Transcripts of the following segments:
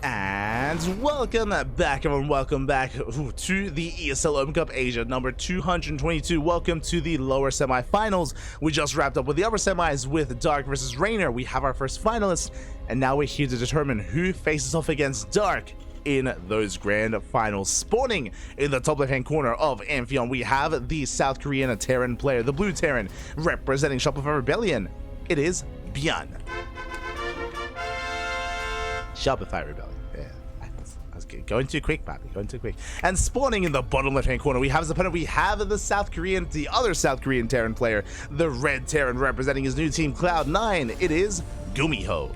And welcome back, everyone. Welcome back to the ESL Open Cup Asia number 222. Welcome to the lower semifinals. We just wrapped up with the upper semis with Dark versus Rainer. We have our first finalists, and now we're here to determine who faces off against Dark in those grand finals. Spawning in the top left-hand corner of Amphion, we have the South Korean Terran player, the Blue Terran, representing Shopify Rebellion. It is ByuN. Shopify Rebellion. Yeah, I was going too quick, Pappy. Going too quick. And spawning in the bottom left-hand corner, we have as opponent, we have the other South Korean Terran player, the Red Terran, representing his new team, Cloud9. It is GuMiho.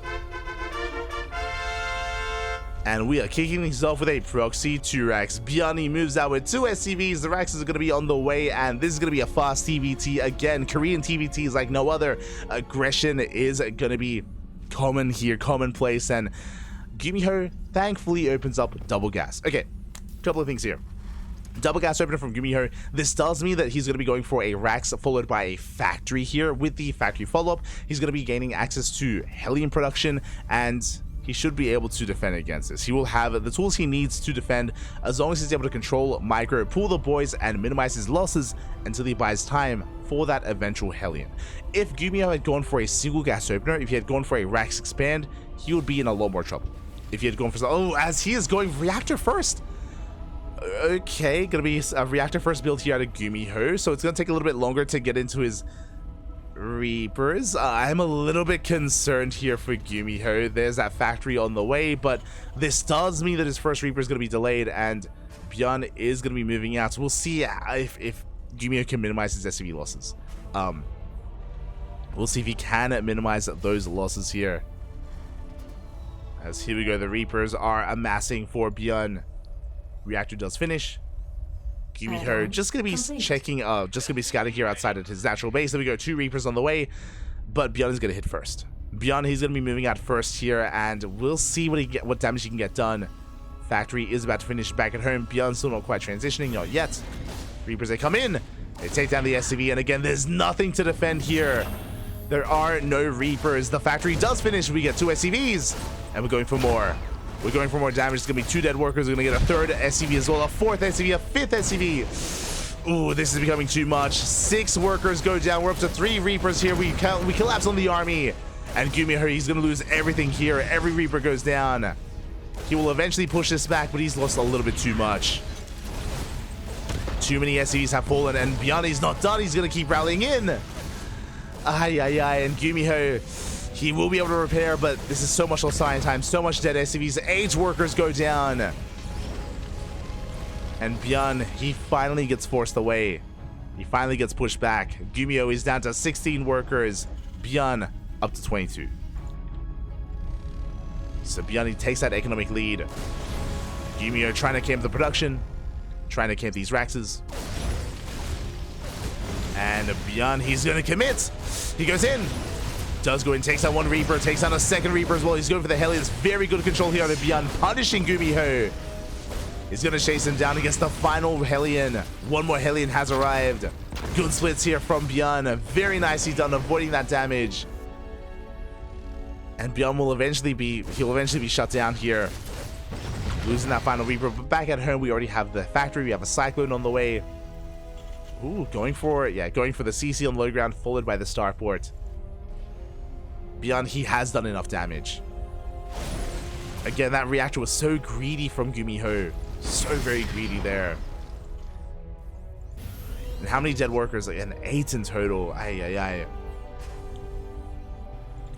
And we are kicking things off with a proxy 2-Rax. ByuN moves out with 2 SCVs. The Raxes are going to be on the way, and this is going to be a fast TvT. Again, Korean TvT is like no other. Aggression is going to be common here, commonplace, and GuMiho thankfully opens up double gas. Okay, couple of things here. Double gas opener from GuMiho. This tells me that he's going to be going for a Rax followed by a factory here. With the factory follow-up, he's going to be gaining access to Hellion production, and he should be able to defend against this. He will have the tools he needs to defend as long as he's able to control micro, pull the boys, and minimize his losses until he buys time for that eventual Hellion. If GuMiho had gone for a single gas opener, if he had gone for a Rax expand, he would be in a lot more trouble. If he had gone for as he is going reactor first. Okay, gonna be a reactor first build here out of GuMiho, so it's gonna take a little bit longer to get into his Reapers. I'm a little bit concerned here for GuMiho. There's that factory on the way, but this tells me that his first Reaper is going to be delayed, and ByuN is going to be moving out. So we'll see if GuMiho can minimize his SCV losses. We'll see if he can minimize those losses here. As here we go, the Reapers are amassing for ByuN. Reactor does finish. GuMiho just gonna be checking, just gonna be scouting here outside of his natural base. There we go, 2 Reapers on the way, but ByuN is gonna hit first. ByuN, he's gonna be moving out first here, and we'll see what damage he can get done. Factory is about to finish back at home. ByuN still not quite transitioning, not yet. Reapers, they come in, they take down the SCV, and again, there's nothing to defend here. There are no Reapers. The factory does finish. We get 2 SCVs, and we're going for more. We're going for more damage. It's going to be 2 dead workers. We're going to get a 3rd SCV as well, a 4th SCV, a 5th SCV. Ooh, this is becoming too much. 6 workers go down. We're up to 3 Reapers here. We collapse on the army. And GuMiho, he's going to lose everything here. Every Reaper goes down. He will eventually push this back, but he's lost a little bit too much. Too many SCVs have fallen, and ByuN is not done. He's going to keep rallying in. And GuMiho, he will be able to repair, but this is so much lost time, so much dead SCVs. 8 workers go down. And ByuN, he finally gets forced away. He finally gets pushed back. GuMiho is down to 16 workers. ByuN up to 22. So ByuN, he takes that economic lead. GuMiho trying to camp the production, trying to camp these Raxes. And ByuN, he's going to commit. He goes in. Does go in, takes out 1 Reaper, takes out a 2nd Reaper as well. He's going for the Hellions. Very good control here on the ByuN, punishing GuMiho. He's going to chase him down against the final Hellion. 1 more Hellion has arrived. Good splits here from ByuN. Very nicely done, avoiding that damage. And ByuN will eventually be shut down here, losing that final Reaper. But back at home, we already have the factory. We have a Cyclone on the way. Ooh, going for the CC on low ground, followed by the starport. ByuN, he has done enough damage. Again, that reactor was so greedy from GuMiho. So very greedy there. And how many dead workers? Like, 8 in total.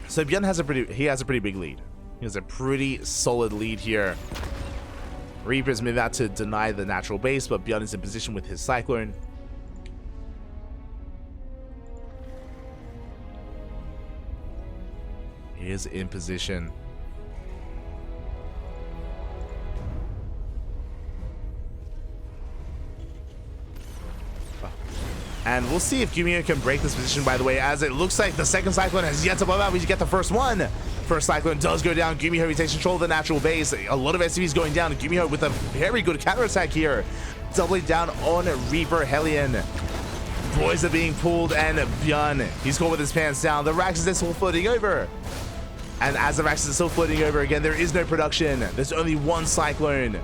So ByuN has a pretty big lead. He has a pretty solid lead here. Reapers move out to deny the natural base, but ByuN is in position with his Cyclone. Is in position. And we'll see if GuMiho can break this position, by the way, as it looks like the 2nd Cyclone has yet to blow out. We get the first one. First Cyclone does go down. GuMiho, he takes control of the natural base. A lot of SCVs going down. GuMiho with a very good counterattack here. Doubling down on Reaper Hellion. Boys are being pulled, and ByuN, he's caught with his pants down. The Rax is still floating over. And as the Raxes are still floating over again, there is no production. There's only one Cyclone.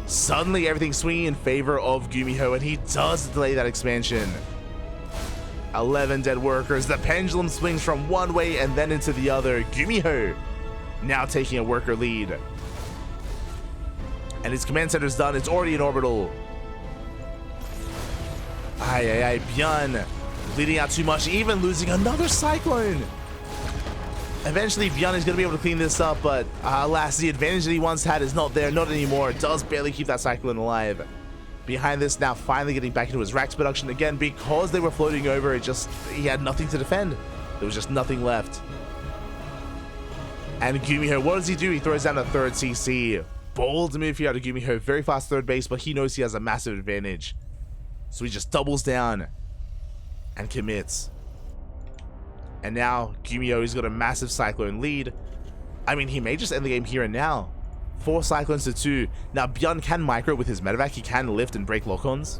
Suddenly, everything's swinging in favor of GuMiho, and he does delay that expansion. 11 dead workers. The pendulum swings from one way and then into the other. GuMiho now taking a worker lead. And his command center's done. It's already in orbital. ByuN bleeding out too much, even losing another Cyclone. Eventually, ByuN is going to be able to clean this up, but alas, the advantage that he once had is not there, not anymore. Does barely keep that Cyclone alive. Behind this, now finally getting back into his Rax production again, because they were floating over, he had nothing to defend. There was just nothing left. And GuMiho, what does he do? He throws down a third CC. Bold move here out of GuMiho, very fast third base, but he knows he has a massive advantage. So he just doubles down and commits. And now GuMiho has got a massive Cyclone lead. I mean, he may just end the game here and now. 4 Cyclones to 2. Now ByuN can micro with his medevac. He can lift and break lock-ons.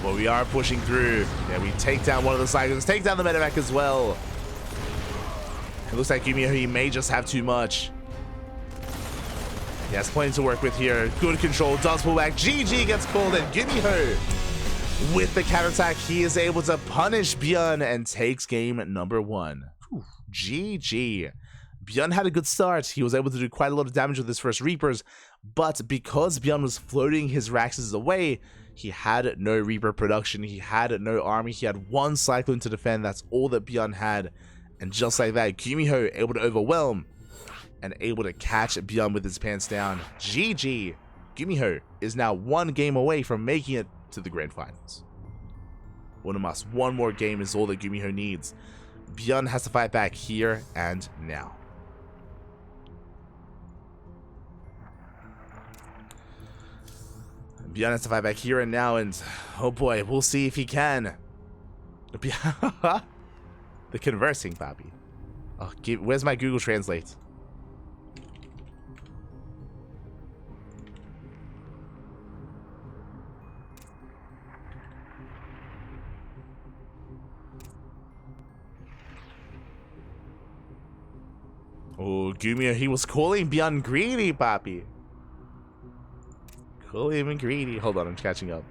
But we are pushing through. Yeah, we take down one of the Cyclones. Take down the medevac as well. It looks like GuMiho, he may just have too much. He has plenty to work with here. Good control. Does pull back. GG gets called, and GuMiho, with the counterattack, he is able to punish ByuN and takes game number 1. Whew, GG. ByuN had a good start. He was able to do quite a lot of damage with his first Reapers, but because ByuN was floating his Raxes away, he had no Reaper production. He had no army. He had one Cyclone to defend. That's all that ByuN had. And just like that, GuMiho able to overwhelm and able to catch ByuN with his pants down. GG. GuMiho is now 1 game away from making it to the grand finals. One more game is all that GuMiho needs. ByuN has to fight back here and now. ByuN has to fight back here and now, and oh boy, we'll see if he can. The conversing, Bobby. Oh, where's my Google Translate? Oh, GuMiho, he was calling ByuN greedy, Papi. Calling him greedy. Hold on, I'm catching up.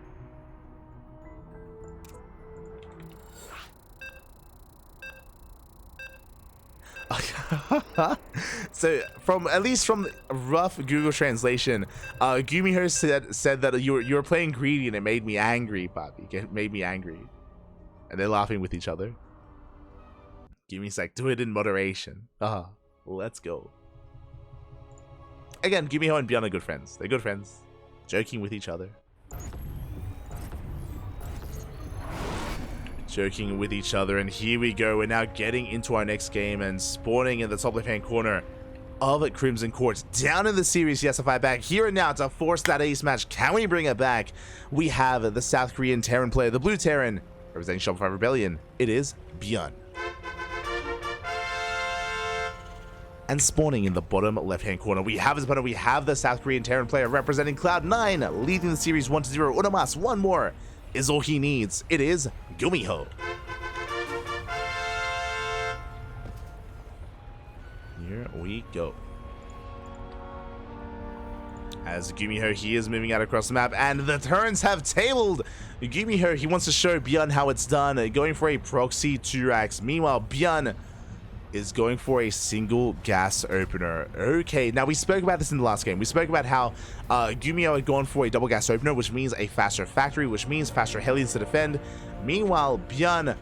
So, at least from rough Google translation, GuMiho said that you were playing greedy and it made me angry, Papi. It made me angry. And they're laughing with each other. GuMiho's like, do it in moderation. Let's go. Again, GuMiho and ByuN are good friends. They're good friends. Joking with each other. Joking with each other, and here we go. We're now getting into our next game and spawning in the top left-hand corner of Crimson Court. Down in the series, he has to fight back here and now to force that ace match. Can we bring it back? We have the South Korean Terran player, the Blue Terran, representing Shopify Rebellion. It is ByuN. And spawning in the bottom left-hand corner, we have his opponent. We have the South Korean Terran player representing Cloud9, leading the series 1-0. Unamas, one more is all he needs. It is GuMiho. Here we go. As GuMiho, he is moving out across the map, and the turns have tabled. GuMiho, he wants to show ByuN how it's done, going for a proxy 2-rax. Meanwhile, ByuN is going for a single gas opener. Okay, now we spoke about this in the last game. We spoke about how GuMiho had gone for a double gas opener, which means a faster factory, which means faster helis to defend. Meanwhile, ByuN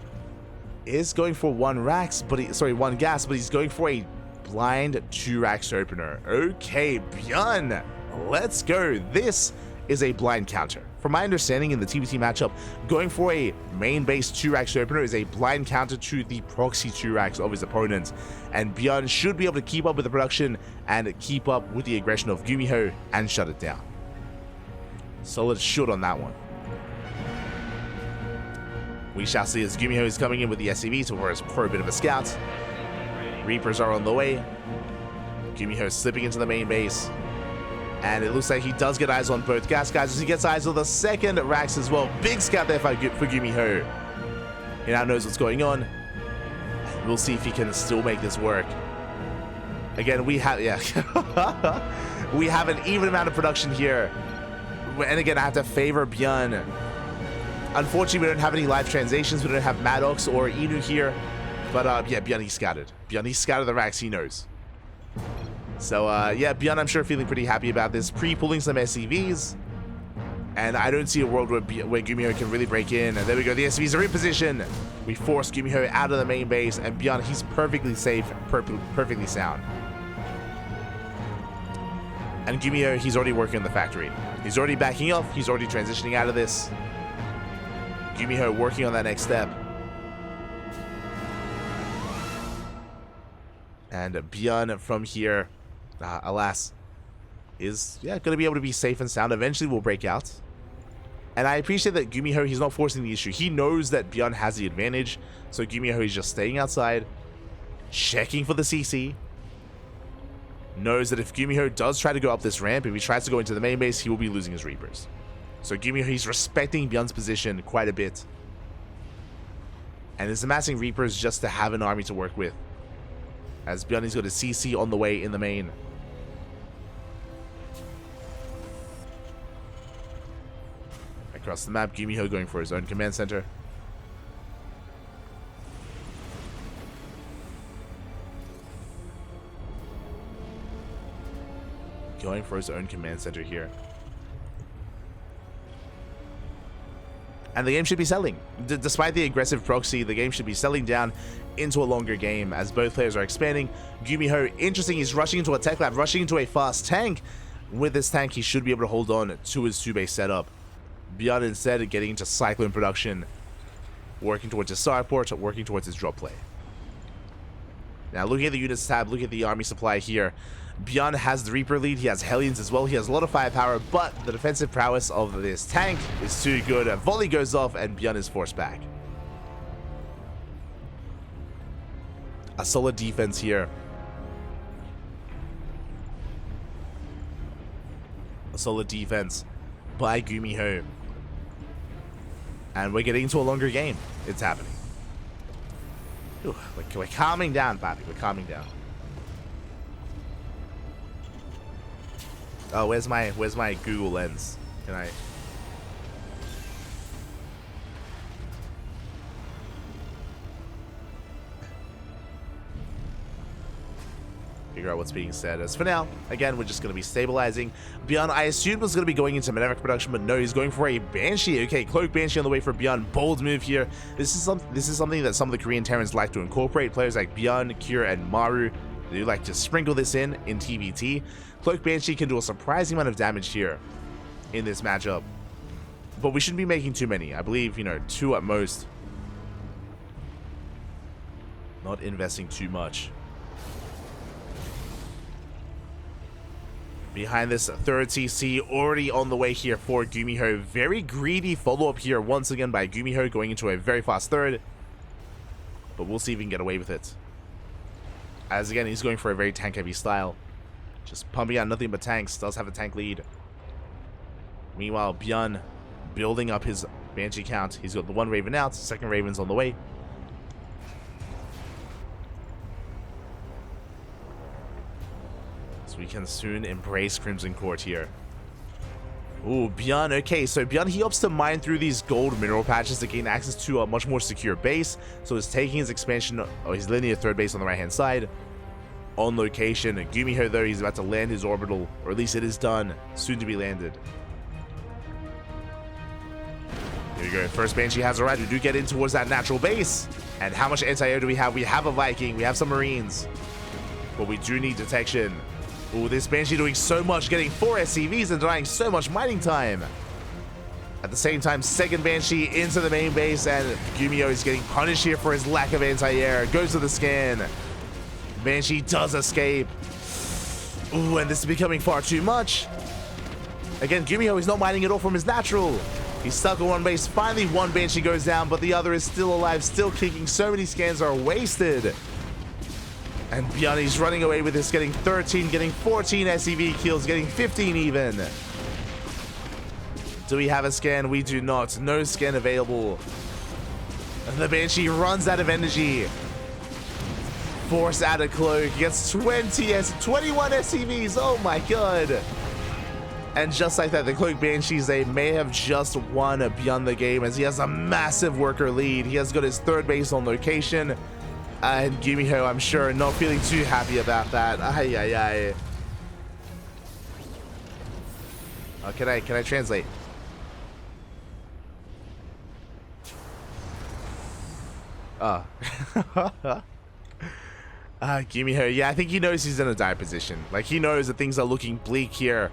is going for one gas, but he's going for a blind 2-rax opener. Okay, ByuN, let's go. This is a blind counter. From my understanding in the TvT matchup, going for a main base 2-rax opener is a blind counter to the proxy 2-rax of his opponent, and ByuN should be able to keep up with the production and keep up with the aggression of GuMiho and shut it down. Solid shoot on that one. We shall see as GuMiho is coming in with the SCV for a bit of a scout. Reapers are on the way. GuMiho is slipping into the main base. And it looks like he does get eyes on both gas guys as he gets eyes on the second Rax as well. Big scout there for GuMiho. He now knows what's going on. We'll see if he can still make this work. Again, we have, yeah. We have an even amount of production here. And again, I have to favor ByuN. Unfortunately, we don't have any live translations. We don't have Maddox or Inu here. But yeah, ByuN, he's scouted. ByuN, he's scouted the racks, he knows. So yeah, ByuN, I'm sure feeling pretty happy about this. Pre-pulling some SCVs. And I don't see a world where GuMiho can really break in. And there we go, the SCVs are in position. We force GuMiho out of the main base. And ByuN, he's perfectly safe, perfectly sound. And GuMiho, he's already working on the factory. He's already backing off. He's already transitioning out of this. GuMiho working on that next step. And ByuN from here, alas, is going to be able to be safe and sound. Eventually will break out. And I appreciate that GuMiho, he's not forcing the issue. He knows that ByuN has the advantage. So GuMiho is just staying outside, checking for the CC. Knows that if GuMiho does try to go up this ramp, if he tries to go into the main base, he will be losing his Reapers. So GuMiho, he's respecting ByuN's position quite a bit. And is amassing Reapers just to have an army to work with. As ByuN is got a CC on the way in the main. Across the map, GuMiho going for his own command center. Going for his own command center here. And the game should be selling. Despite the aggressive proxy, the game should be selling down into a longer game as both players are expanding. GuMiho, interesting, he's rushing into a tech lab, rushing into a fast tank. With this tank, he should be able to hold on to his 2-base setup. ByuN instead getting into Cyclone production, working towards his starport, working towards his drop play. Now looking at the units tab, look at the army supply here. ByuN has the Reaper lead, he has Hellions as well, he has a lot of firepower, but the defensive prowess of this tank is too good. A volley goes off and ByuN is forced back. A solid defense here. A solid defense by GuMiho. And we're getting into a longer game. It's happening. Ooh, we're calming down, Papi. We're calming down. Oh, where's my Google Lens? Can I? Figure out what's being said. As for now, again, we're just going to be stabilizing. ByuN, I assumed was going to be going into Maverick production, but no, he's going for a Banshee. Okay, Cloak Banshee on the way for ByuN. Bold move here. This is something that some of the Korean Terrans like to incorporate. Players like ByuN, Kira, and Maru, they do like to sprinkle this in TvT. Cloak Banshee can do a surprising amount of damage here in this matchup, but we shouldn't be making too many. I believe, 2 at most. Not investing too much. Behind this third CC, already on the way here for GuMiho. Very greedy follow-up here once again by GuMiho, going into a very fast third. But we'll see if he can get away with it. As again, he's going for a very tank-heavy style. Just pumping out nothing but tanks. Does have a tank lead. Meanwhile, ByuN building up his Banshee count. He's got the 1 Raven out. 2nd Raven's on the way. So we can soon embrace Crimson Court here. Ooh, ByuN. Okay, so ByuN, he opts to mine through these gold mineral patches to gain access to a much more secure base. So he's taking his expansion, or his linear 3rd base on the right-hand side. On location. GuMiho, though, he's about to land his orbital, or at least it is done. Soon to be landed. Here we go. First Banshee has arrived. We do get in towards that natural base. And how much anti-air do we have? We have a Viking. We have some Marines. But we do need detection. Ooh, this Banshee doing so much, getting 4 SCVs and denying so much mining time. At the same time, 2nd Banshee into the main base, and GuMiho is getting punished here for his lack of anti-air. Goes to the scan. Banshee does escape. Ooh, and this is becoming far too much. Again, GuMiho is not mining at all from his natural. He's stuck on 1 base. Finally, 1 Banshee goes down, but the other is still alive, still kicking. So many scans are wasted. And ByuN, he's running away with this, getting 13, getting 14 SCV kills, getting 15 even. Do we have a scan? We do not. No scan available. And the Banshee runs out of energy. Force out a cloak. He gets 21 SCVs. Oh my god. And just like that, the Cloak Banshees, they may have just won ByuN the game as he has a massive worker lead. He has got his third base on location. And GuMiho, I'm sure, not feeling too happy about that. Ay, ay, ay. Oh, can I translate? Oh. GuMiho, yeah, I think he knows he's in a dire position. Like, he knows that things are looking bleak here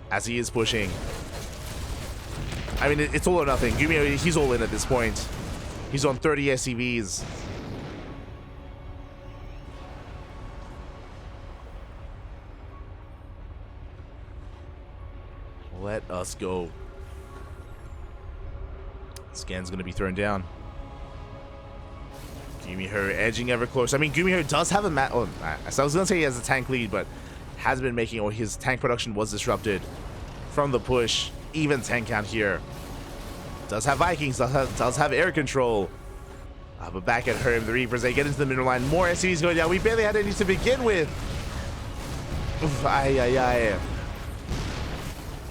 as he is pushing. I mean, it's all or nothing. GuMiho, he's all in at this point. He's on 30 SCVs. Let us go. Scan's going to be thrown down. GuMiho edging ever closer. I mean, GuMiho does have a so I was going to say he has a tank lead, but has been making, or his tank production was disrupted from the push. Even tank count here. Does have Vikings, does have air control. But back at home, the Reapers, they get into the middle line. More SCVs going down. We barely had any to begin with. Oof, ay, ay, ay.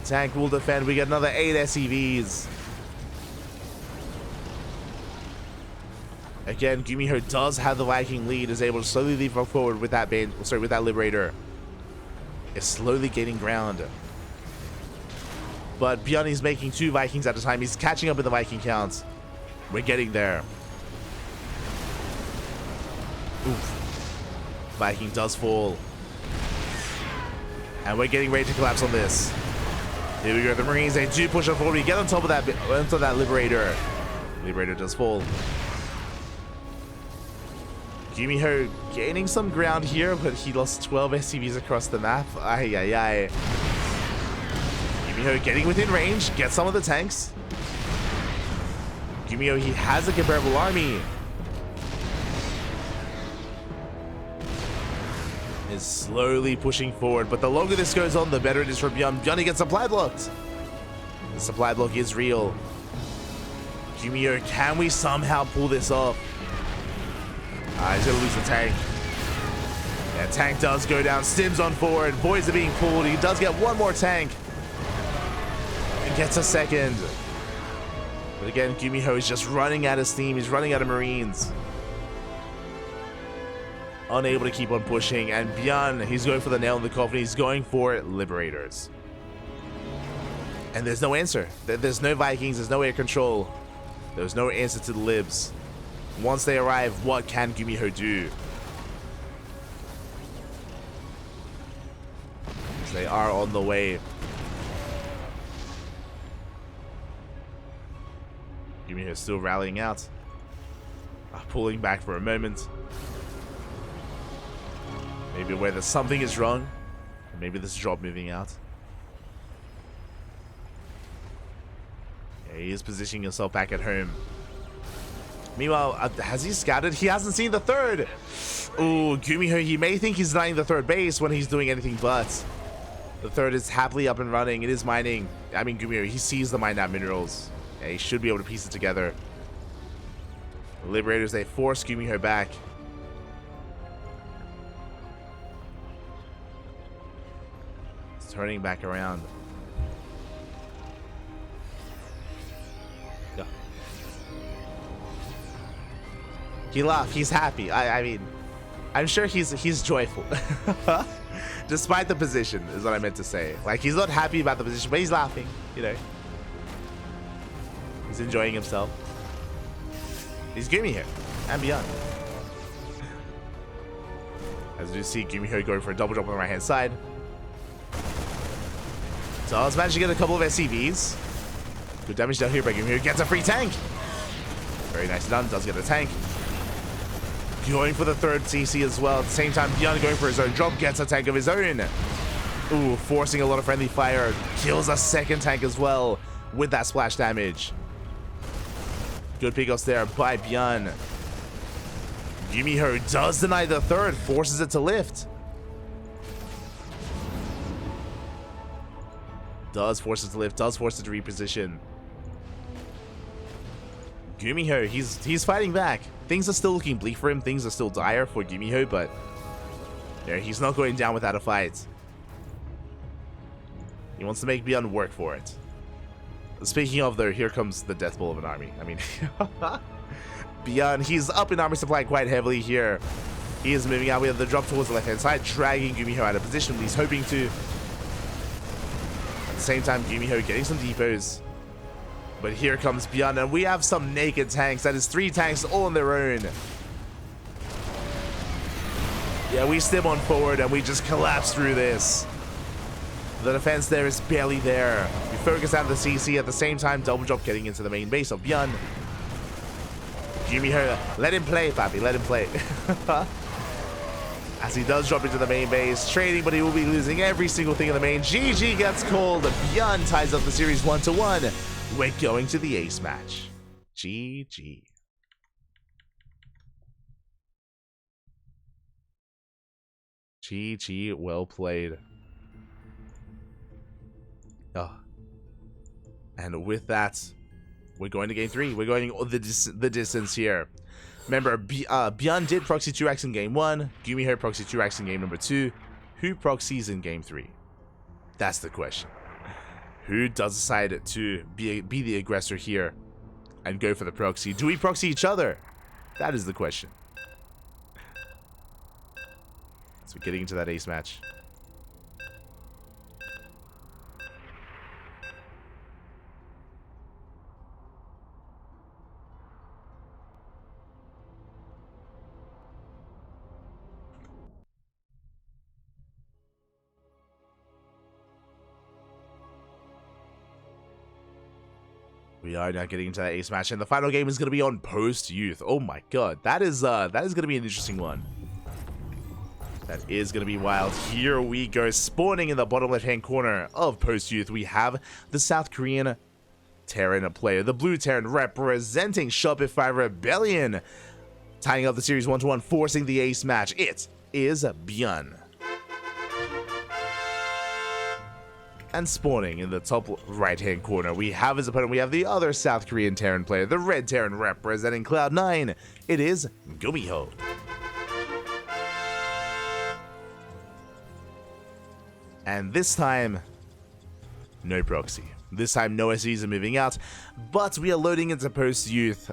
Tank will defend. We get another 8 SCVs. Again, GuMiho does have the Viking lead, is able to slowly leap forward with that with that Liberator. Is slowly gaining ground. But ByuN is making 2 Vikings at a time. He's catching up with the Viking counts. We're getting there. Oof. Viking does fall. And we're getting ready to collapse on this. Here we go. The Marines, they do push up forward. We get on top of that Liberator. Liberator does fall. GuMiho gaining some ground here, but he lost 12 SCVs across the map. Ay, ay, ay. GuMiho getting within range, gets some of the tanks. GuMiho, he has a comparable army. Is slowly pushing forward, but the longer this goes on, the better it is for ByuN. ByuN gets supply blocked. The supply block is real. GuMiho, can we somehow pull this off? He's gonna lose the tank. Yeah, tank does go down. Stims on forward. Boys are being pulled. He does get one more tank. And gets a second. But again, GuMiho is just running out of steam. He's running out of Marines. Unable to keep on pushing. And ByuN, he's going for the nail in the coffin. He's going for Liberators. And there's no answer. There's no Vikings. There's no air control. There's no answer to the Libs. Once they arrive, what can GuMiho do? They are on the way. GuMiho is still rallying out. Pulling back for a moment. Maybe whether something is wrong. Maybe this drop moving out. Yeah, he is positioning himself back at home. Meanwhile, has he scouted? He hasn't seen the third. Ooh, GuMiho, he may think he's denying the third base when he's doing anything but. The third is happily up and running. It is mining. I mean, GuMiho, he sees the mined out minerals. Yeah, he should be able to piece it together. The Liberators, they force GuMiho back. It's turning back around. He laughed. He's happy. I mean, I'm sure he's joyful. Despite the position, is what I meant to say. Like, he's not happy about the position, but he's laughing, you know. He's enjoying himself. He's GuMiho and ByuN. As you see, GuMiho going for a double jump on the right-hand side. So I was managed to get a couple of SCVs. Good damage down here by GuMiho. Gets a free tank. Very nice done. Does get a tank. Going for the third CC as well. At the same time, ByuN going for his own drop. Gets a tank of his own. Ooh, forcing a lot of friendly fire. Kills a second tank as well with that splash damage. Good pickups there by ByuN. GuMiho does deny the third. Forces it to lift. Does force it to lift. Does force it to reposition. GuMiho, he's fighting back. things are still looking bleak for him. Things are still dire for GuMiho, but yeah, he's not going down without a fight. He wants to make ByuN work for it. Speaking of, though, here comes the death blow of an army. I mean, ByuN, he's up in armor supply quite heavily here. He is moving out with the drop towards the left-hand side, dragging GuMiho out of position. He's hoping to. At the same time, GuMiho getting some depots. But here comes ByuN, and we have some naked tanks. That is 3 tanks all on their own. Yeah, we stim on forward, and we just collapse through this. The defense there is barely there. We focus out the CC at the same time. Double drop getting into the main base of ByuN. GuMiho, let him play, Papi. Let him play. As he does drop into the main base, trading, but he will be losing every single thing in the main. GG gets called. ByuN ties up the series 1-1. We're going to the ace match. GG. GG, well played. Oh. And with that, we're going to game 3. We're going the distance here. Remember, ByuN did proxy 2x in game 1. GuMiho proxy 2x in game number 2. Who proxies in game 3? That's the question. Who does decide to be the aggressor here and go for the proxy? Do we proxy each other? That is the question. So we're getting into that ace match. We are now getting into that ace match, and the final game is going to be on Post Youth. Oh my god, that is going to be an interesting one. That is going to be wild. Here we go, spawning in the bottom left-hand corner of Post Youth. We have the South Korean Terran player, the blue Terran representing Shopify Rebellion, tying up the series 1-1, forcing the ace match. It is ByuN. And spawning in the top right-hand corner, we have his opponent. We have the other South Korean Terran player, the red Terran representing Cloud9. It is GuMiho. And this time, no proxy. This time, no SEs are moving out, but we are loading into Post Youth,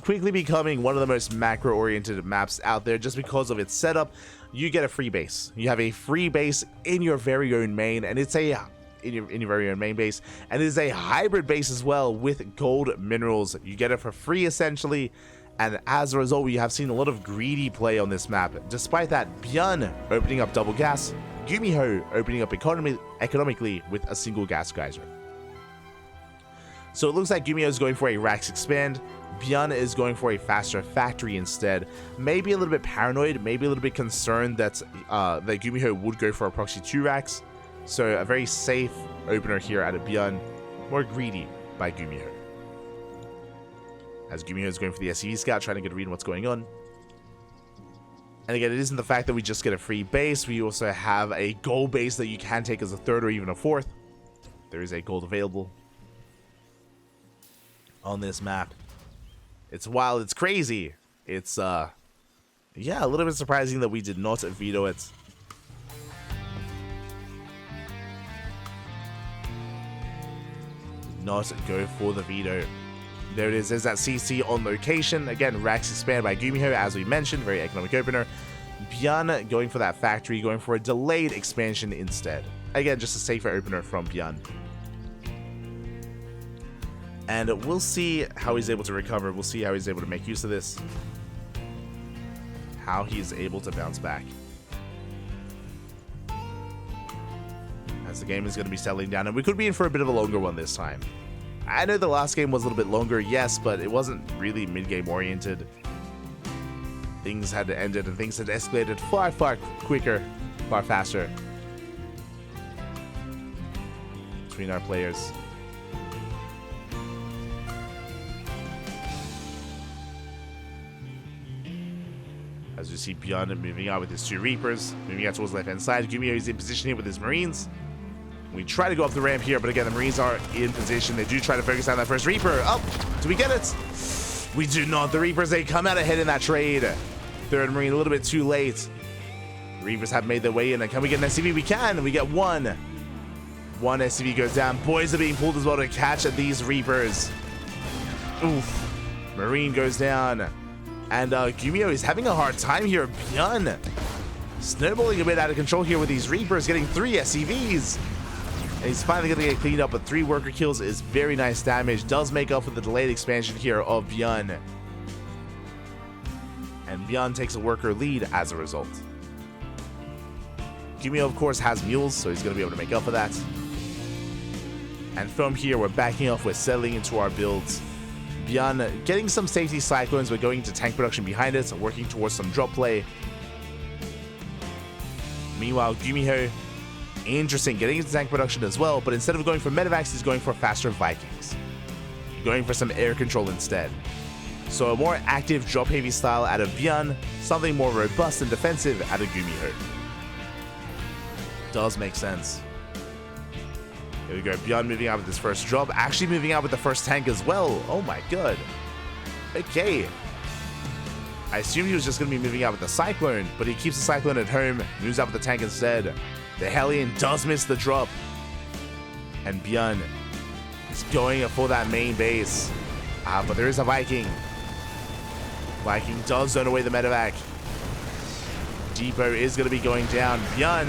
quickly becoming one of the most macro-oriented maps out there just because of its setup. You get a free base. You have a free base in your very own main, and it's a in your very own main base, and it is a hybrid base as well with gold minerals. You get it for free essentially, and as a result, we have seen a lot of greedy play on this map. Despite that, ByuN opening up double gas, GuMiho opening up economically with a single gas geyser. So it looks like GuMiho is going for a Rax expand. ByuN is going for a faster factory instead. Maybe a little bit paranoid, maybe a little bit concerned that that GuMiho would go for a proxy 2 racks. So a very safe opener here out of ByuN, more greedy by GuMiho. As GuMiho is going for the SCV scout, trying to get a read on what's going on. And again, it isn't the fact that we just get a free base. We also have a gold base that you can take as a 3rd or even a 4th. There is a gold available on this map. It's wild, it's crazy. It's, yeah, a little bit surprising that we did not veto it. Did not go for the veto. There it is, there's that CC on location. Again, Rax expanded by GuMiho, as we mentioned, very economic opener. ByuN going for that factory, going for a delayed expansion instead. Again, just a safer opener from ByuN. And we'll see how he's able to recover. We'll see how he's able to make use of this. How he's able to bounce back. As the game is going to be settling down. And we could be in for a bit of a longer one this time. I know the last game was a little bit longer, yes, but it wasn't really mid-game oriented. Things had ended and things had escalated far, far quicker, far faster between our players. As you see ByuN moving out with his 2 Reapers, moving out towards the left-hand side. GuMiho is in position here with his Marines. We try to go up the ramp here, but again, the Marines are in position. They do try to focus on that first Reaper. Oh, do we get it? We do not. The Reapers, they come out ahead in that trade. Third Marine a little bit too late. The Reapers have made their way in. And can we get an SCV? We can. We get one. One SCV goes down. Boys are being pulled as well to catch these Reapers. Oof. Marine goes down. And GuMiho is having a hard time here. ByuN snowballing a bit out of control here with these Reapers, getting 3 SCVs. And he's finally going to get cleaned up, but 3 worker kills is very nice damage. Does make up for the delayed expansion here of ByuN. And ByuN takes a worker lead as a result. GuMiho, of course, has mules, so he's going to be able to make up for that. And from here, we're backing off, we're settling into our builds. ByuN getting some safety cyclones, we're going into tank production behind it, working towards some drop play. Meanwhile, GuMiho, interesting, getting into tank production as well, but instead of going for medevacs, he's going for faster Vikings. Going for some air control instead. So a more active drop-heavy style out of ByuN, something more robust and defensive out of GuMiho. Does make sense. Here we go, ByuN moving out with his first drop, actually moving out with the first tank as well. Oh my god. Okay. I assumed he was just going to be moving out with the Cyclone, but he keeps the Cyclone at home, moves out with the tank instead. The Hellion does miss the drop. And ByuN is going for that main base. But there is a Viking. Viking does zone away the medevac. Depot is going to be going down. ByuN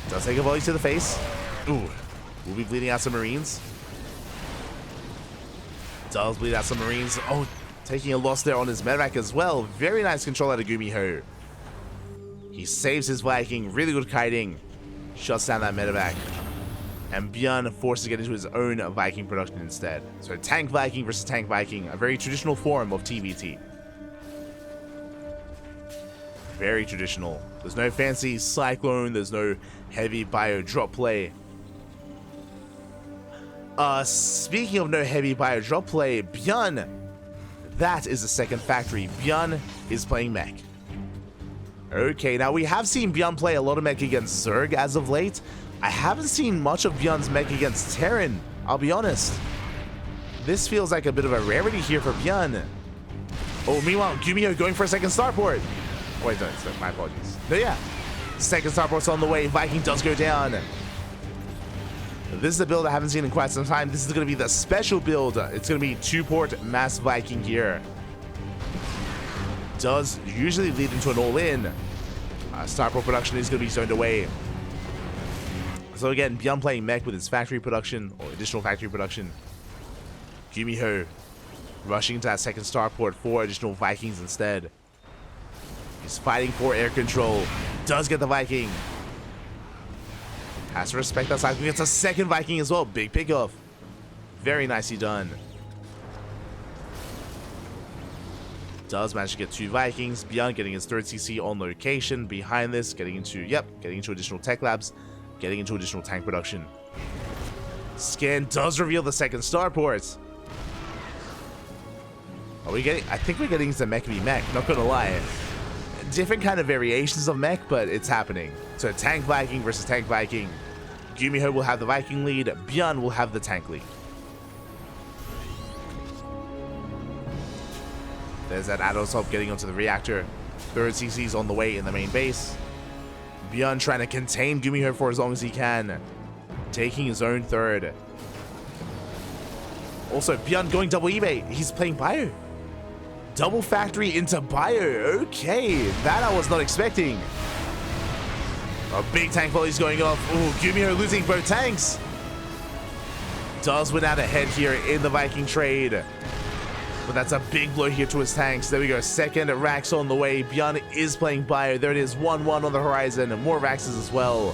does take a volley to the face. Ooh, will be bleeding out some Marines. Does bleed out some Marines. Oh, taking a loss there on his medevac as well. Very nice control out of GuMiho. He saves his Viking. Really good kiting. Shuts down that medevac. And ByuN forced to get into his own Viking production instead. So tank Viking versus tank Viking. A very traditional form of TvT. Very traditional. There's no fancy Cyclone. There's no heavy bio drop play. Speaking of no heavy bio drop play, ByuN, that is the second factory. ByuN is playing mech. Okay, now we have seen ByuN play a lot of mech against Zerg as of late. I haven't seen much of ByuN's mech against Terran, I'll be honest. This feels like a bit of a rarity here for ByuN. Oh, meanwhile, GuMiho going for a second starport. Wait, no, my apologies. No, yeah. Second starport's on the way. Viking does go down. This is a build I haven't seen in quite some time. This is going to be the special build. It's going to be 2-port mass Viking here. Does usually lead into an all-in. Starport production is going to be zoned away. So again, ByuN playing mech with his factory production, or additional factory production. GuMiho rushing into that second starport for additional Vikings instead. He's fighting for air control. Does get the Viking. Has to respect that side. He gets a second Viking as well. Big pickoff. Very nicely done. Does manage to get 2 Vikings. ByuN getting his 3rd CC on location. Behind this, getting into additional tech labs. Getting into additional tank production. Scan does reveal the second starport. Are we getting? I think we're getting some mech v mech. Not gonna lie. Different kind of variations of mech, but it's happening. So tank Viking versus tank Viking. GuMiho will have the Viking lead. ByuN will have the tank lead. There's that Adolf getting onto the reactor. 3rd CC's on the way in the main base. ByuN trying to contain GuMiho for as long as he can. Taking his own 3rd. Also, ByuN going double eBay. He's playing bio. Double factory into bio. Okay, that I was not expecting. A big tank volley's going off. Ooh, GuMiho losing both tanks. Does win out ahead here in the Viking trade. But that's a big blow here to his tanks. There we go. Second Rax on the way. ByuN is playing bio. There it is. 1-1 on the horizon. And more Raxes as well.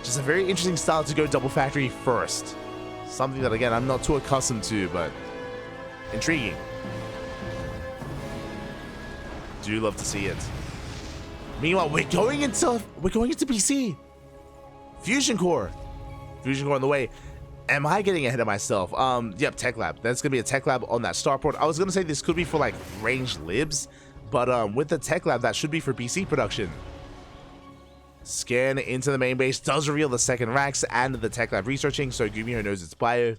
Just a very interesting style to go double factory first. Something that, again, I'm not too accustomed to, but intriguing. Do love to see it. Meanwhile, we're going into BC. Fusion core on the way. Am I getting ahead of myself? Yep, tech lab. That's gonna be a tech lab on that starport. I was gonna say this could be for like ranged libs, but with the tech lab, that should be for BC production. Scan into the main base does reveal the second Rax and the tech lab researching, so GuMiho knows it's bio.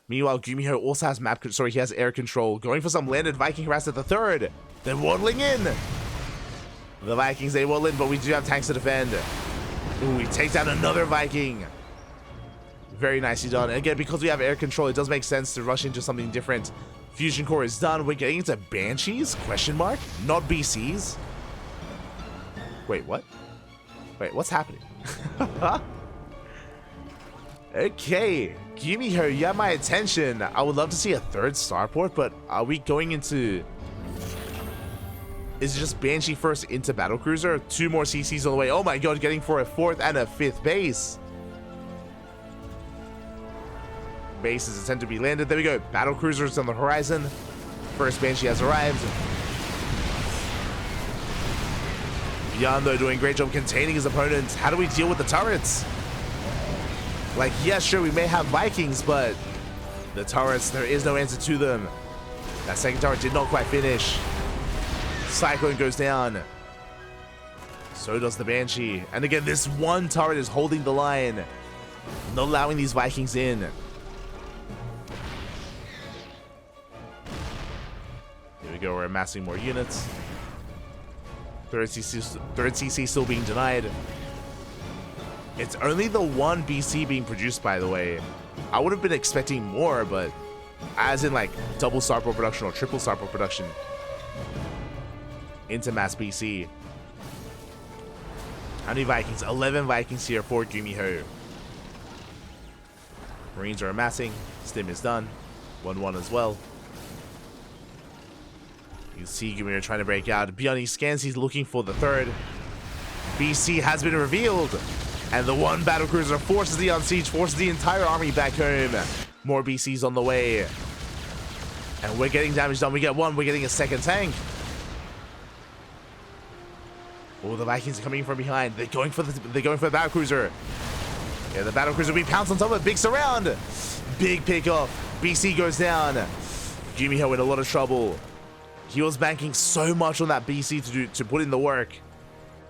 Meanwhile, GuMiho also has he has air control, going for some landed Viking harass at the third. They're waddling in. The Vikings, they waddle in, but we do have tanks to defend. Ooh, he takes down another Viking. Very nicely done. And again, because we have air control, it does make sense to rush into something different. Fusion core is done. We're getting into Banshees? Question mark? Not BCs? Wait, what? Wait, what's happening? Okay, GuMiho, you have my attention. I would love to see a third starport, but are we going into... Is it just Banshee first into Battlecruiser? 2 more CCs on the way. Oh my god, getting for a 4th and a 5th base. Bases attempt to be landed. There we go. Battlecruisers on the horizon. First Banshee has arrived. ByuN, though, doing a great job containing his opponents. How do we deal with the turrets? Like, yeah, sure, we may have Vikings, but the turrets, there is no answer to them. That second turret did not quite finish. Cyclone goes down. So does the Banshee. And again, this one turret is holding the line, not allowing these Vikings in. Here we go, we're amassing more units. Third CC still being denied. It's only the one BC being produced, by the way. I would have been expecting more, but as in like double starport production or triple starport production into mass BC. How many Vikings? 11 Vikings here for GuMiho. Marines are amassing. Stim is done. 1-1 as well. You can see GuMiho trying to break out. ByuN scans, he's looking for the third. BC has been revealed. And the one battlecruiser forces the unsiege, forces the entire army back home. More BCs on the way. And we're getting damage done. We get one, we're getting a second tank. Oh, the Vikings are coming from behind. They're going for the battlecruiser. Yeah, the battlecruiser, we pounce on top of it. Big surround. Big pickoff. BC goes down. GuMiho in a lot of trouble. He was banking so much on that BC to put in the work.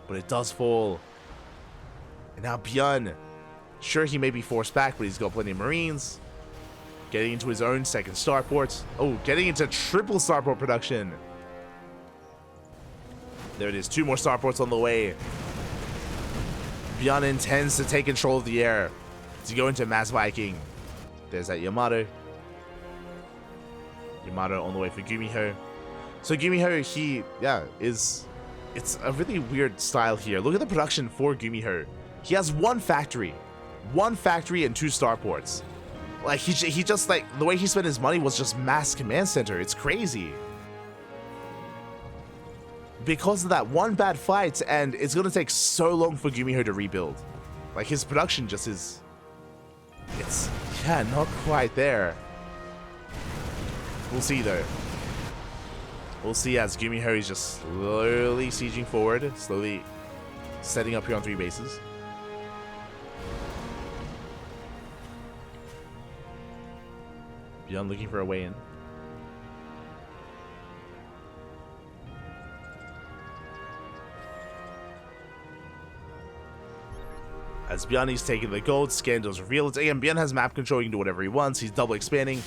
But it does fall. And now ByuN, sure, he may be forced back, but he's got plenty of Marines. Getting into his own second starport. Oh, getting into triple starport production. There it is, 2 more starports on the way. ByuN intends to take control of the air to go into mass Viking. There's that Yamato. Yamato on the way for GuMiho. So GuMiho, it's a really weird style here. Look at the production for GuMiho. He has one factory and 2 starports. Like he just like the way he spent his money was just mass command center. It's crazy. Because of that one bad fight, and it's gonna take so long for GuMiho to rebuild. Like his production just is, it's not quite there. We'll see though. We'll see as GuMiho is just slowly sieging forward, slowly setting up here on 3 bases. ByuN looking for a way in. As ByuN is taking the gold, Scandal's revealed. Again, ByuN has map control, he can do whatever he wants. He's double expanding,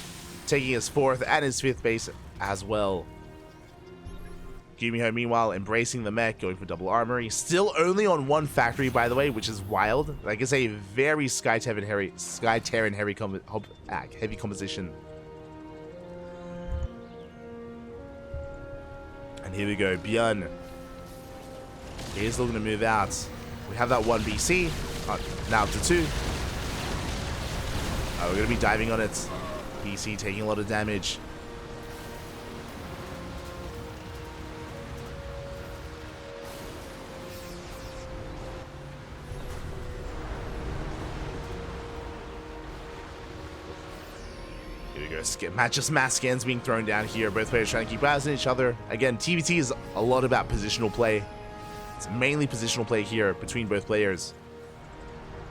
taking his 4th and his 5th base as well. GuMiho, meanwhile, embracing the mech, going for double armory. Still only on 1 factory, by the way, which is wild. Like, it's a very Sky Terran heavy composition. And here we go, ByuN. He's looking to move out. We have that 1 BC, now up to 2. We're going to be diving on it. BC taking a lot of damage. Here we go, just mass scans being thrown down here. Both players trying to keep eyes on each other. Again, TvT is a lot about positional play. It's mainly positional play here between both players.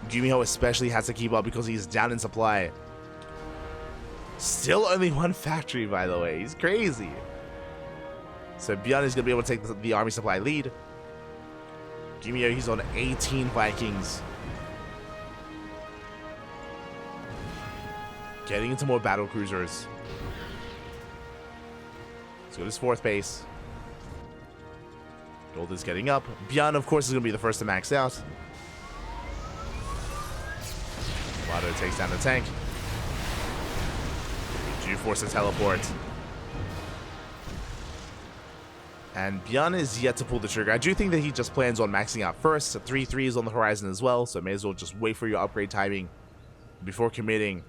GuMiho especially has to keep up because he's down in supply. Still only 1 factory, by the way. He's crazy. So ByuN is going to be able to take the army supply lead. GuMiho, he's on 18 Vikings. getting into more battle cruisers. Let's go to his 4th base. Gold is getting up. ByuN, of course, is going to be the first to max out. Lotto takes down the tank. Do force a teleport. And ByuN is yet to pull the trigger. I do think that he just plans on maxing out first. 3-3 is on the horizon as well, so may as well just wait for your upgrade timing before committing.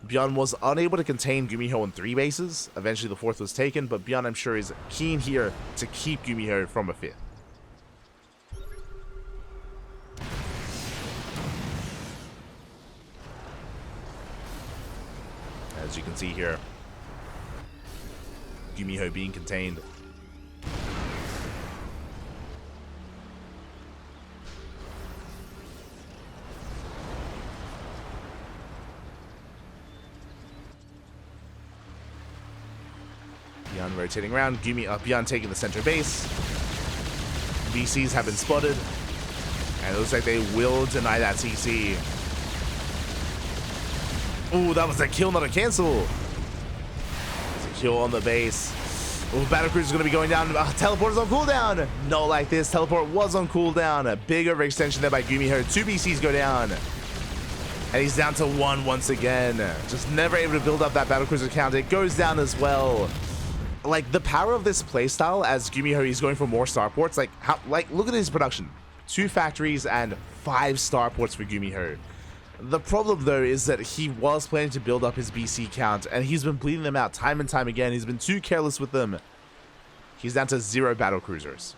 ByuN was unable to contain GuMiho on 3 bases. Eventually the 4th was taken, but ByuN, I'm sure, is keen here to keep GuMiho from a 5th. As you can see here, GuMiho being contained. ByuN rotating around, ByuN taking the center base. VCs have been spotted, and it looks like they will deny that CC. Ooh, that was a kill, not a cancel. It's a kill on the base. Ooh, Battlecruiser is going to be going down. Teleport is on cooldown. No, like this. Teleport was on cooldown. A big overextension there by GuMiho. 2 BCs go down. And he's down to 1 once again. Just never able to build up that Battlecruiser count. It goes down as well. Like, the power of this playstyle as GuMiho is going for more starports. Like, look at his production. 2 factories and 5 starports for GuMiho. The problem, though, is that he was planning to build up his BC count, and he's been bleeding them out time and time again. He's been too careless with them. He's down to 0 battle cruisers.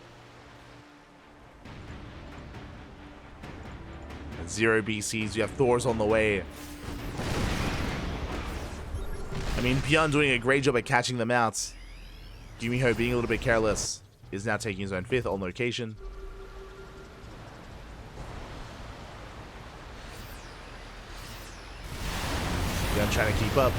0 BCs. You have Thors on the way. I mean, ByuN doing a great job at catching them out. GuMiho being a little bit careless is now taking his own 5th on location. ByuN trying to keep up.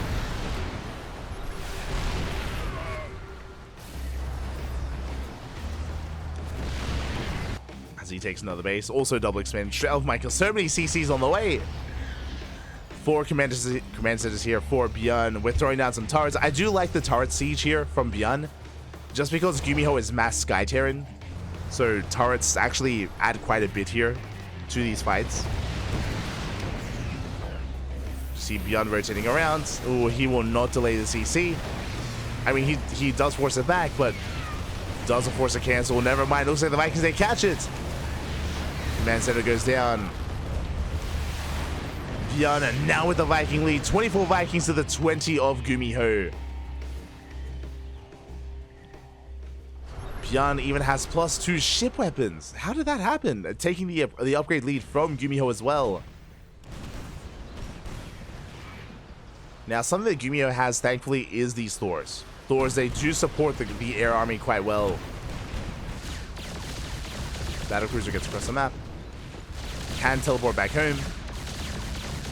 As he takes another base. Also double expand. Oh my god, so many CCs on the way. 4 command centers here for ByuN. We're throwing down some turrets. I do like the turret siege here from ByuN, just because GuMiho is mass Sky Terran. So turrets actually add quite a bit here to these fights. See ByuN rotating around. Oh, he will not delay the CC. I mean, he does force it back, but doesn't force a cancel. Never mind. Looks like the Vikings, they catch it. Command center goes down. ByuN now with the Viking lead. 24 Vikings to the 20 of GuMiho. ByuN even has +2 ship weapons. How did that happen? Taking the upgrade lead from GuMiho as well. Now, something that GuMiho has, thankfully, is these Thors. Thors, they do support the air army quite well. Battlecruiser gets across the map. Can teleport back home.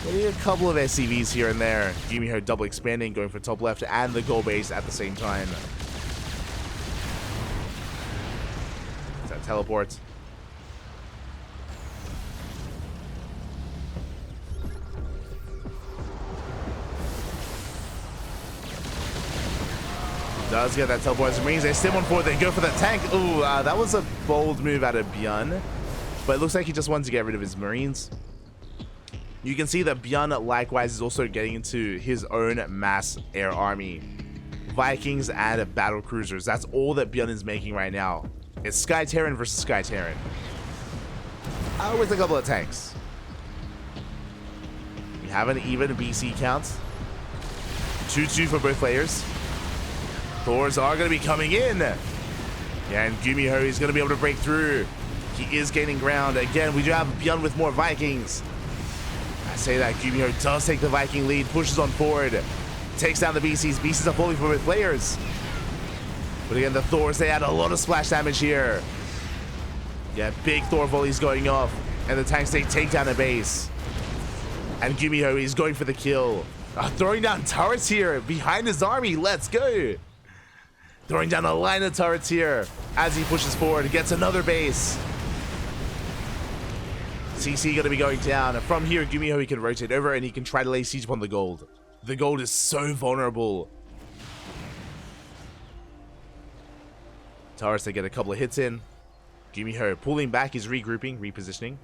Getting a couple of SCVs here and there. GuMiho double expanding, going for top left and the goal base at the same time. That teleport. Does get that teleport as Marines. They stim on forward. They go for the tank. Ooh, that was a bold move out of ByuN. But it looks like he just wanted to get rid of his Marines. You can see that ByuN likewise is also getting into his own mass air army. Vikings and battle cruisers. That's all that ByuN is making right now. It's Sky Terran versus Sky Terran. With a couple of tanks. We have an even BC count. 2-2 for both players. Thors are going to be coming in. Yeah, and GuMiho is going to be able to break through. He is gaining ground. Again, we do have ByuN with more Vikings. I say that GuMiho does take the Viking lead, pushes on forward, takes down the BCs. BCs are falling for both players. But again, the Thors, they add a lot of splash damage here. Yeah, big Thor volleys going off. And the tanks, they take down a base. And GuMiho is going for the kill. Throwing down turrets here behind his army. Let's go. Throwing down a line of turrets here as he pushes forward. Gets another base. CC going to be going down. And from here, GuMiho, he can rotate over and he can try to lay siege upon the gold. The gold is so vulnerable. Taurus, they get a couple of hits in. GuMiho pulling back, is regrouping, repositioning.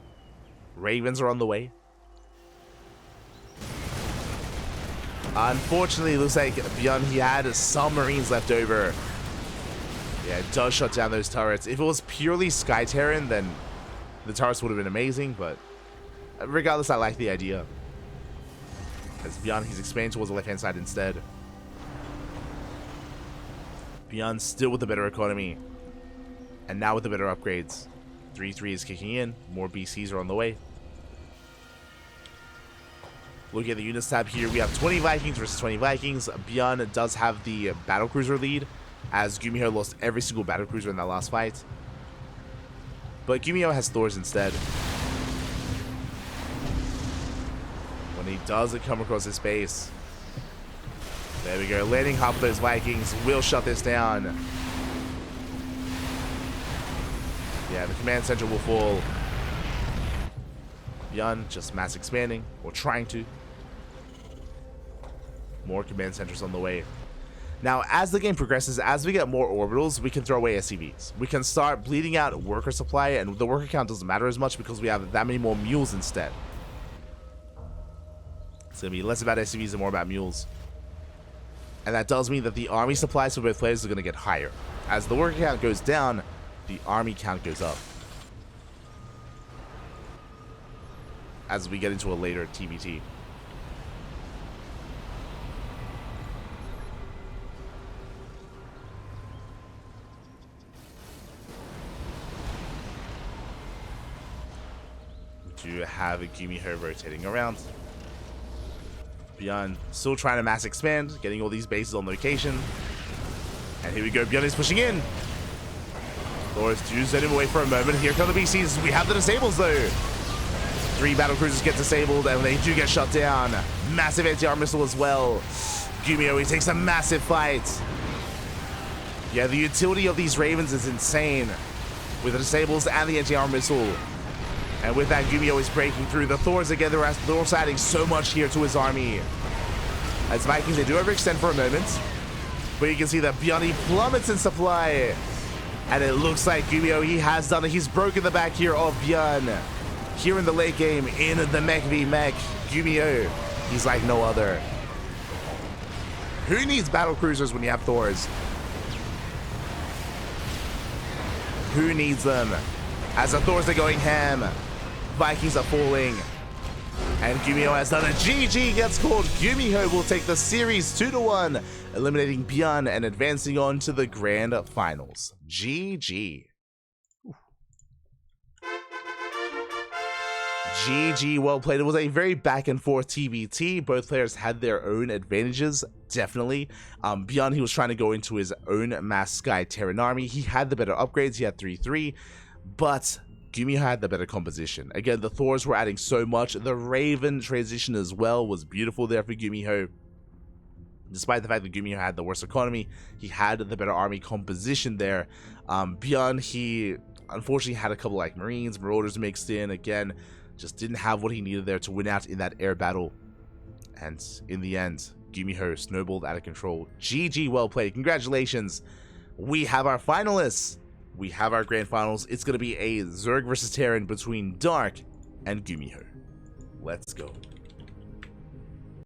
Ravens are on the way. Unfortunately, it looks like ByuN, he had some Marines left over. Yeah, it does shut down those turrets. If it was purely Sky Terran, then the turrets would have been amazing, but regardless, I like the idea. As ByuN, he's expanding towards the left-hand side instead. ByuN still with the better economy. And now with the better upgrades. 3-3 is kicking in. More BCs are on the way. Looking at the units tab here, we have 20 Vikings versus 20 Vikings. ByuN does have the battlecruiser lead, as GuMiho lost every single battlecruiser in that last fight. But GuMiho has Thors instead. When he does come across his base. There we go, landing half of those Vikings will shut this down. Yeah, the command center will fall. ByuN just mass expanding, or trying to. More command centers on the way. Now, as the game progresses, as we get more orbitals, we can throw away SCVs. We can start bleeding out worker supply, and the worker count doesn't matter as much because we have that many more mules instead. It's going to be less about SCVs and more about mules. And that does mean that the army supplies for both players are going to get higher. As the worker count goes down, the army count goes up. As we get into a later TvT. We do have a GuMiho rotating around. ByuN still trying to mass expand, getting all these bases on location. And here we go, ByuN is pushing in. Thors do send him away for a moment. Here come the BCs. We have the disables though. 3 battlecruisers get disabled and they do get shut down. Massive anti-armor missile as well. GuMiho, he takes a massive fight. Yeah, the utility of these Ravens is insane. With the disables and the anti-armor missile. And with that, GuMiho is breaking through. The Thors again, they're also adding so much here to his army. As Vikings, they do overextend for a moment. But you can see that ByuN, he plummets in supply. And it looks like GuMiho, he has done it. He's broken the back here of ByuN. Here in the late game, in the mech v mech, GuMiho, he's like no other. Who needs battle cruisers when you have Thors? Who needs them? As the Thors are going ham, Vikings are falling. And GuMiho has done it. GG gets called. GuMiho will take the series 2-1, eliminating ByuN and advancing on to the grand finals. GG. GG, well played. It was a very back and forth TvT. Both players had their own advantages, definitely. ByuN, he was trying to go into his own mass Sky Terran army. He had the better upgrades. He had 3-3, but GuMiho had the better composition. Again, the Thors were adding so much. The Raven transition as well was beautiful there for GuMiho. Despite the fact that GuMiho had the worst economy, he had the better army composition there. ByuN, he unfortunately had a couple like Marines, Marauders mixed in. Again, just didn't have what he needed there to win out in that air battle. And in the end, GuMiho snowballed out of control. GG, well played. Congratulations. We have our finalists. We have our grand finals. It's going to be a Zerg versus Terran between Dark and GuMiho. Let's go.